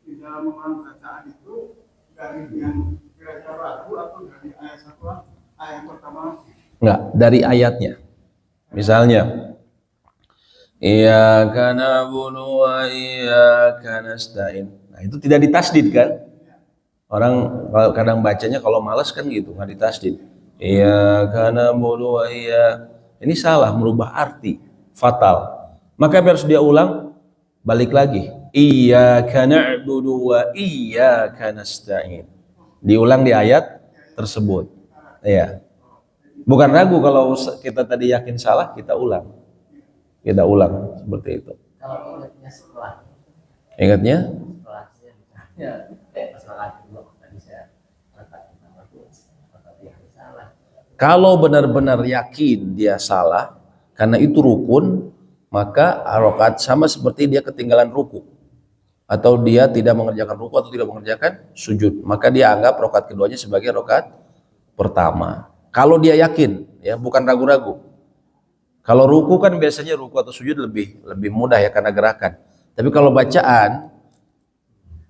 Di dalam mengulang bacaan itu dari yang kira-kira ragu atau dari ayat satu ayat pertama? Enggak, dari ayatnya. Misalnya, Iyyaka na'budu wa iyyaka nasta'in. Nah, itu tidak ditasdid kan? Orang kalau kadang bacanya kalau malas kan gitu, nggak ditasdid. Iyyaka na'budu wa iyyaka. Ini salah, merubah arti, fatal. Maka harus dia ulang, balik lagi. Iyyaka na'budu wa iyyaka nasta'in. Diulang di ayat tersebut. Ya. Bukan ragu kalau kita tadi yakin salah, kita ulang. Kita ulang seperti itu. Kalau ingatnya setelah Ingatnya? setelahnya misalnya masalah kedua tadi saya katakan nama itu yang salah. Kalau benar-benar yakin dia salah, karena itu rukun, maka rakaat sama seperti dia ketinggalan ruku. Atau dia tidak mengerjakan ruku atau tidak mengerjakan sujud. Maka dia anggap rakaat keduanya sebagai rakaat pertama. Kalau dia yakin, ya bukan ragu-ragu. Kalau ruku kan biasanya ruku atau sujud lebih mudah ya karena gerakan. Tapi kalau bacaan,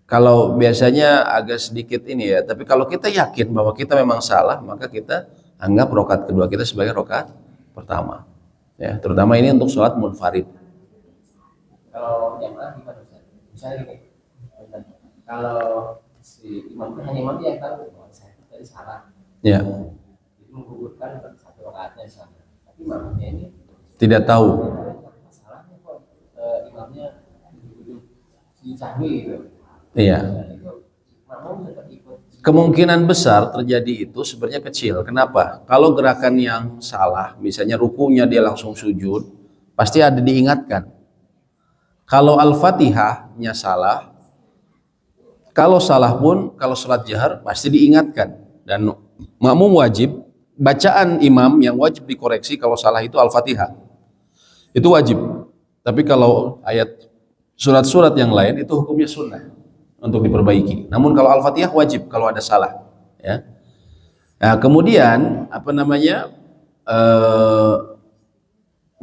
kalau biasanya agak sedikit ini ya. Tapi kalau kita yakin bahwa kita memang salah, maka kita anggap rakaat kedua kita sebagai rakaat pertama. Ya, terutama ini untuk sholat munfarid. Kalau jamaah gimana Ustaz? Misalnya gini, kalau si imam itu hanya imam yang tahu bahwa saya tadi salah. Ya. Jadi menggugurkan satu rakaatnya sama. Tapi imamnya ini Tidak tahu. masalahnya kok imamnya si sahwi gitu. Iya. Dan itu makmum tetap ikut. Kemungkinan besar terjadi itu sebenarnya kecil. Kenapa? Kalau gerakan yang salah, misalnya rukunya dia langsung sujud, pasti ada diingatkan. Kalau Al-Fatihahnya salah, kalau salah pun, kalau sholat jahar pasti diingatkan. Dan makmum wajib, bacaan imam yang wajib dikoreksi kalau salah itu Al-Fatihah. Itu wajib. Tapi kalau ayat surat-surat yang lain itu hukumnya sunnah untuk diperbaiki. Namun kalau Al-Fatihah wajib kalau ada salah. Ya. Nah, kemudian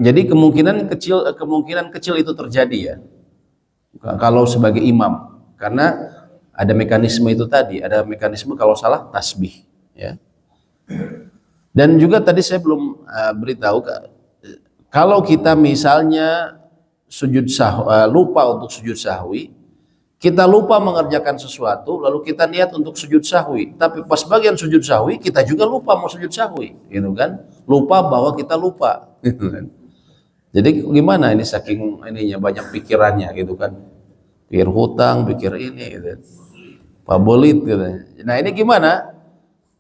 jadi kemungkinan kecil itu terjadi ya. Kalau sebagai imam, karena ada mekanisme itu tadi, ada mekanisme kalau salah tasbih. Ya. Dan juga tadi saya belum beritahu. Kalau kita misalnya lupa untuk sujud sahwi, kita lupa mengerjakan sesuatu, lalu kita niat untuk sujud sahwi, tapi pas bagian sujud sahwi kita juga lupa mau sujud sahwi, gitu kan? Lupa bahwa kita lupa, gitu kan? Jadi gimana ini saking ininya banyak pikirannya, gitu kan? Pikir hutang, pikir ini, gitu. Pabolit, gitu. Nah ini gimana?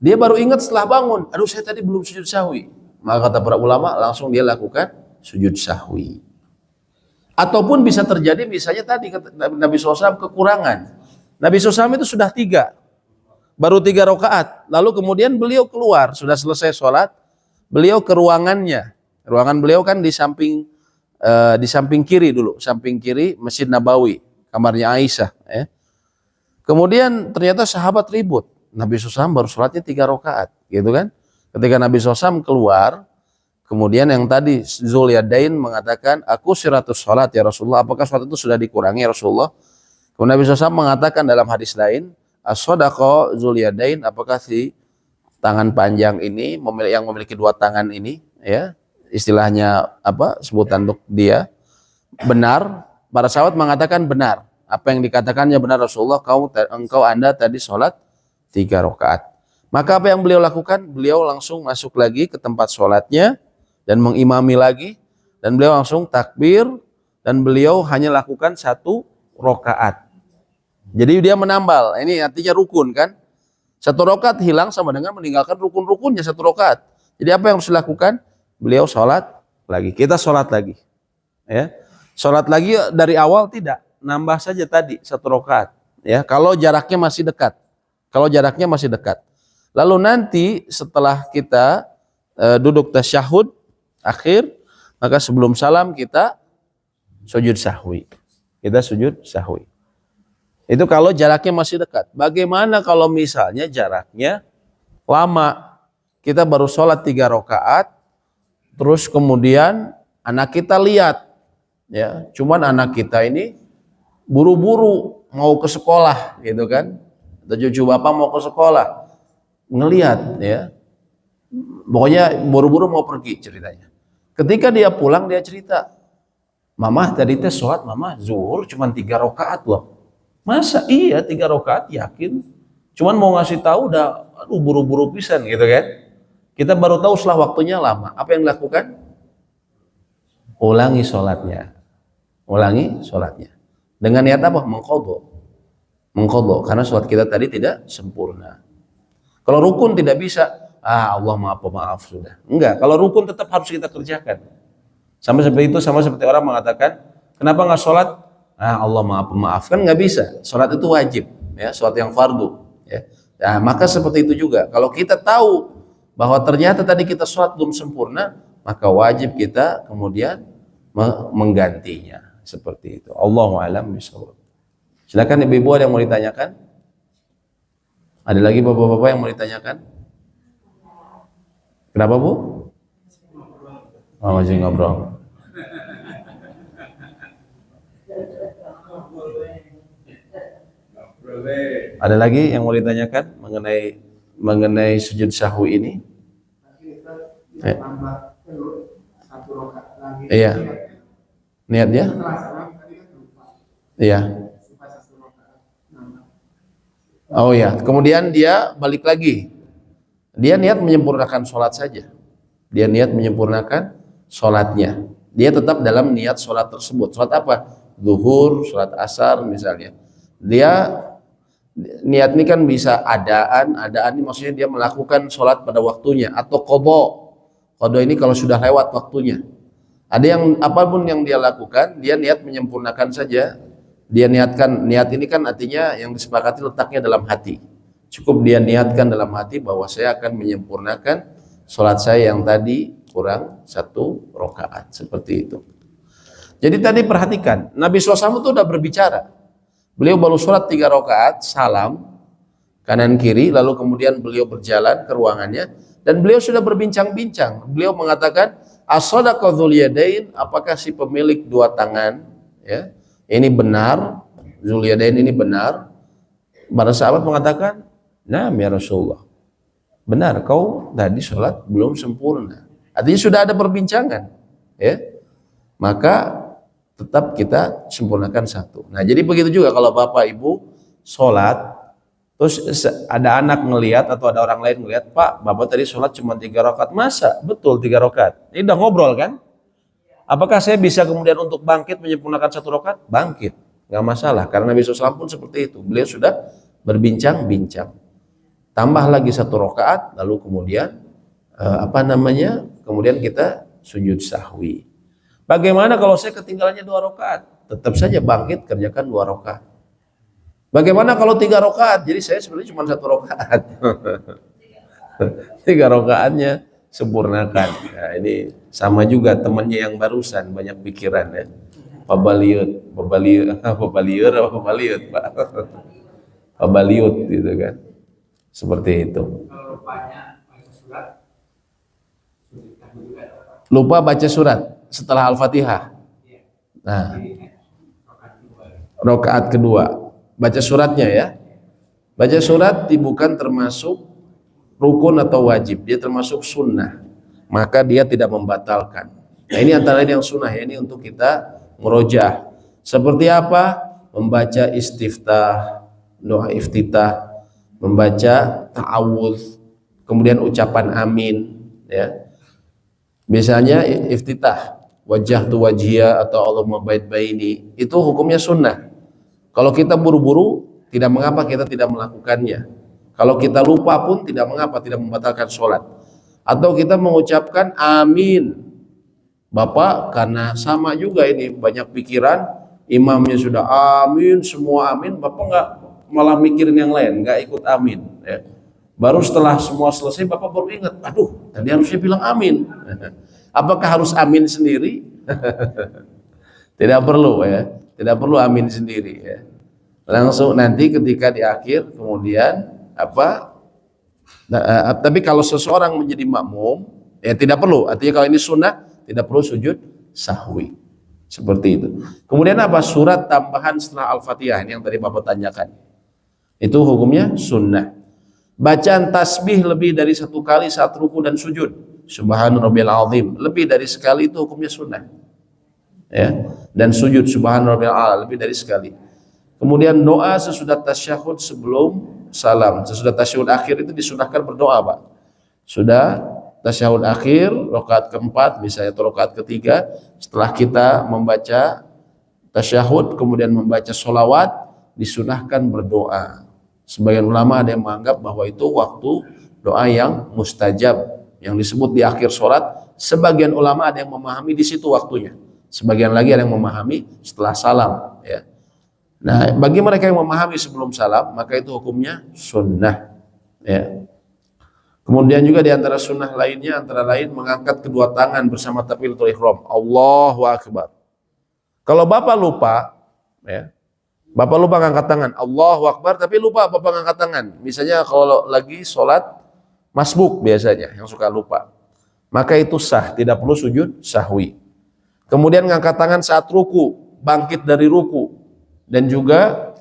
Dia baru ingat setelah bangun, aduh saya tadi belum sujud sahwi. Maka kata para ulama langsung dia lakukan sujud sahwi. Ataupun bisa terjadi misalnya tadi Nabi SAW kekurangan. Nabi SAW itu sudah 3, baru 3 rakaat. Lalu kemudian beliau keluar, sudah selesai sholat, beliau ke ruangannya. Ruangan beliau kan di samping kiri dulu, samping kiri Masjid Nabawi, kamarnya Aisyah. Ya. Kemudian ternyata sahabat ribut. Nabi SAW baru sholatnya 3 rakaat, gitu kan? Ketika Nabi SAW keluar, kemudian yang tadi Zulyadain mengatakan, aku siratus sholat ya Rasulullah, apakah sholat itu sudah dikurangi ya Rasulullah? Kemudian Nabi SAW mengatakan dalam hadis lain, as-sodaqo Zulyadain, apakah si tangan panjang ini, yang memiliki 2 tangan ini, ya istilahnya apa, sebutan untuk dia, benar? Para sahabat mengatakan benar. Apa yang dikatakannya benar Rasulullah, Anda tadi sholat 3 rakaat. Maka apa yang beliau lakukan? Beliau langsung masuk lagi ke tempat sholatnya dan mengimami lagi, dan beliau langsung takbir, dan beliau hanya lakukan 1 rakaat. Jadi dia menambal. Ini artinya rukun kan? Satu rakaat hilang sama dengan meninggalkan rukun-rukunnya satu rakaat. Jadi apa yang harus dilakukan? Beliau sholat lagi. Kita sholat lagi. Ya, sholat lagi dari awal tidak. Nambah saja tadi satu rakaat. Ya, kalau jaraknya masih dekat. Kalau jaraknya masih dekat. Lalu nanti setelah kita duduk tasyahud akhir, maka sebelum salam kita sujud sahwi. Kita sujud sahwi. Itu kalau jaraknya masih dekat. Bagaimana kalau misalnya jaraknya lama? Kita baru sholat 3 rakaat, terus kemudian anak kita lihat, ya, cuman anak kita ini buru-buru mau ke sekolah, gitu kan? Atau cucu bapak mau ke sekolah, ngelihat, ya, pokoknya buru-buru mau pergi ceritanya. Ketika dia pulang dia cerita, mama tadi teh sholat mama zuhur cuman 3 rakaat loh. Masa iya 3 rakaat yakin? Cuman mau ngasih tahu udah aduh buru-buru pisan gitu kan. Kita baru tahu setelah waktunya lama. Apa yang dilakukan? Ulangi sholatnya. Ulangi sholatnya. Dengan niat apa? Mengqadha. Mengqadha karena sholat kita tadi tidak sempurna. Kalau rukun tidak bisa, Allah maaf sudah. Enggak, kalau rukun tetap harus kita kerjakan. Sama seperti itu, sama seperti orang mengatakan, kenapa nggak sholat? Allah maaf kan nggak bisa. Sholat itu wajib, ya, sholat yang fardu. Ya. Nah, maka seperti itu juga. Kalau kita tahu bahwa ternyata tadi kita sholat belum sempurna, maka wajib kita kemudian menggantinya. Seperti itu. Allahu a'lam bishawab. Silakan ibu-ibu ada yang mau ditanyakan? Ada lagi bapak-bapak yang mau ditanyakan? Kenapa Bu? Oh, masih ngobrol. Ada lagi yang mau ditanyakan mengenai sujud sahwi ini? Iya. Niatnya? Iya. Oh ya. Kemudian dia balik lagi. Dia niat menyempurnakan sholat saja. Dia niat menyempurnakan sholatnya. Dia tetap dalam niat sholat tersebut. Sholat apa? Zuhur, sholat asar misalnya. Dia niat ini kan bisa adaan ini maksudnya dia melakukan sholat pada waktunya atau qadha ini kalau sudah lewat waktunya. Ada yang apapun yang dia lakukan, dia niat menyempurnakan saja. Dia niatkan, niat ini kan artinya yang disepakati letaknya dalam hati. Cukup dia niatkan dalam hati bahwa saya akan menyempurnakan sholat saya yang tadi kurang 1 rakaat seperti itu. Jadi tadi perhatikan, Nabi SAW itu sudah berbicara. Beliau baru sholat 3 rakaat, salam kanan kiri, lalu kemudian beliau berjalan ke ruangannya dan beliau sudah berbincang-bincang. Beliau mengatakan, as-sadaqa dzul yadain, apakah si pemilik 2 tangan, ya, ini benar, dzul yadain ini benar? Para sahabat mengatakan, nah ya Rasulullah, benar, kau tadi sholat belum sempurna. Artinya sudah ada perbincangan, ya. Maka tetap kita sempurnakan 1. Nah, jadi begitu juga kalau bapak ibu sholat, terus ada anak ngelihat atau ada orang lain ngelihat, Pak, bapak tadi sholat cuma 3 rakaat. Masa? Betul 3 rakaat. Ini udah ngobrol kan? Apakah saya bisa kemudian untuk bangkit menyempurnakan 1 rakaat? Bangkit, nggak masalah. Karena Nabi SAW pun seperti itu. Beliau sudah berbincang-bincang. Tambah lagi 1 rakaat, lalu kemudian kemudian kita sujud sahwi. Bagaimana kalau saya ketinggalannya 2 rakaat? Tetap saja bangkit, kerjakan 2 rakaat. Bagaimana kalau 3 rakaat? Jadi saya sebenarnya cuma 1 rakaat. 3 rakaatnya sempurnakan. Nah, ini sama juga temannya yang barusan banyak pikiran ya. Pabaliut, Pak. Pabaliut gitu kan. Seperti itu. Lupa baca surat setelah Al-Fatihah. Nah, rakaat kedua baca suratnya ya. Baca surat bukan termasuk rukun atau wajib, dia termasuk sunnah. Maka dia tidak membatalkan. Nah, ini antara lain yang sunnah ya, ini untuk kita merojah. Seperti apa? Membaca istiftah, doa iftitah, membaca ta'awudz, kemudian ucapan amin ya. Misalnya iftitah, wajah tu wajhiya atau Allahumma bait baini, itu hukumnya sunnah. Kalau kita buru-buru, tidak mengapa kita tidak melakukannya. Kalau kita lupa pun tidak mengapa, tidak membatalkan sholat. Atau kita mengucapkan amin. Bapak, karena sama juga ini banyak pikiran, imamnya sudah amin, semua amin, Bapak nggak malah mikirin yang lain, nggak ikut amin. Ya. Baru setelah semua selesai, Bapak baru ingat, aduh, tadi harusnya bilang amin. Apakah harus amin sendiri? Tidak perlu ya, tidak perlu amin sendiri ya. Langsung nanti ketika di akhir kemudian tapi kalau seseorang menjadi makmum ya tidak perlu, artinya kalau ini sunnah tidak perlu sujud sahwi seperti itu. Kemudian surat tambahan setelah Al-Fatihah ini yang tadi Bapak tanyakan, itu hukumnya sunnah. Bacaan tasbih lebih dari 1 kali saat ruku dan sujud, subhana rabbiyal azim, lebih dari sekali itu hukumnya sunnah ya. Dan sujud subhana rabbiyal a'la lebih dari sekali. Kemudian doa sesudah tasyahud sebelum salam, sesudah tasyahud akhir itu disunahkan berdoa, Pak. Sudah tasyahud akhir, rakaat keempat misalnya atau rakaat ketiga, setelah kita membaca tasyahud kemudian membaca sholawat, disunahkan berdoa. Sebagian ulama ada yang menganggap bahwa itu waktu doa yang mustajab, yang disebut di akhir sholat. Sebagian ulama ada yang memahami di situ waktunya, sebagian lagi ada yang memahami setelah salam ya. Nah, bagi mereka yang memahami sebelum salam, maka itu hukumnya sunnah ya. Kemudian juga di antara sunnah lainnya antara lain mengangkat kedua tangan bersama takbiratul ihram, Allahu akbar. Kalau Bapak lupa ya, Bapak lupa ngangkat tangan, Allahu akbar, tapi lupa Bapak ngangkat tangan. Misalnya kalau lagi sholat masbuk biasanya yang suka lupa, maka itu sah, tidak perlu sujud sahwi. Kemudian ngangkat tangan saat ruku, bangkit dari ruku, dan juga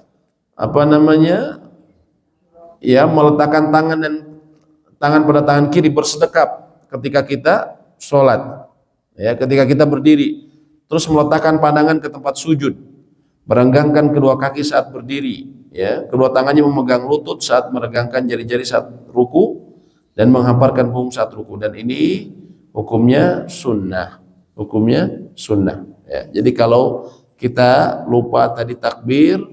ya meletakkan tangan dan tangan pada tangan kiri bersedekap ketika kita sholat ya, ketika kita berdiri, terus meletakkan pandangan ke tempat sujud, merenggangkan kedua kaki saat berdiri ya, kedua tangannya memegang lutut saat meregangkan jari-jari saat ruku dan menghamparkan punggung saat ruku, dan ini hukumnya sunnah ya. Jadi kalau kita lupa tadi takbir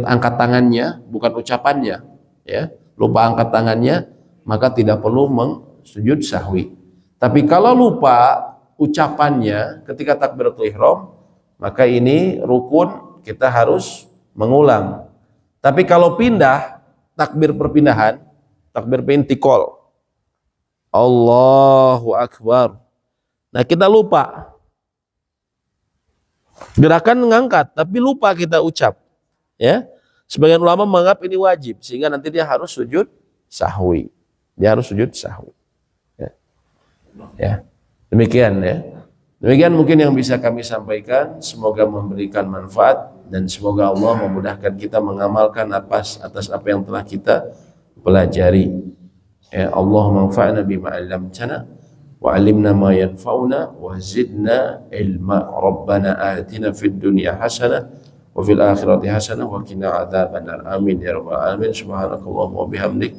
angkat tangannya bukan ucapannya ya, lupa angkat tangannya, maka tidak perlu sujud sahwi. Tapi kalau lupa ucapannya ketika takbiratul ihram, maka ini rukun, kita harus mengulang. Tapi kalau pindah, takbir perpindahan, takbir intikal, Allahu akbar, nah kita lupa gerakan ngangkat, tapi lupa kita ucap ya. Sebagian ulama menganggap ini wajib, sehingga nanti dia harus sujud sahwi. Ya. Demikian ya. Demikian mungkin yang bisa kami sampaikan. Semoga memberikan manfaat dan semoga Allah memudahkan kita mengamalkan atas apa yang telah kita pelajari. Ya Allah, manfa'na bima 'allamtana wa 'allimna ma yanfa'una wa zidna ilma. Rabbana atina fid dunya hasanah wa fil akhirati hasanah wa qina adzabannar. Amin ya rabbal alamin. Subhanakallahumma wa bihamdik,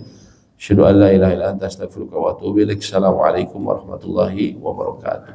asyhadu an la ilaha illa anta, astaghfiruka wa atubu ilaik. Assalamualaikum warahmatullahi wabarakatuh.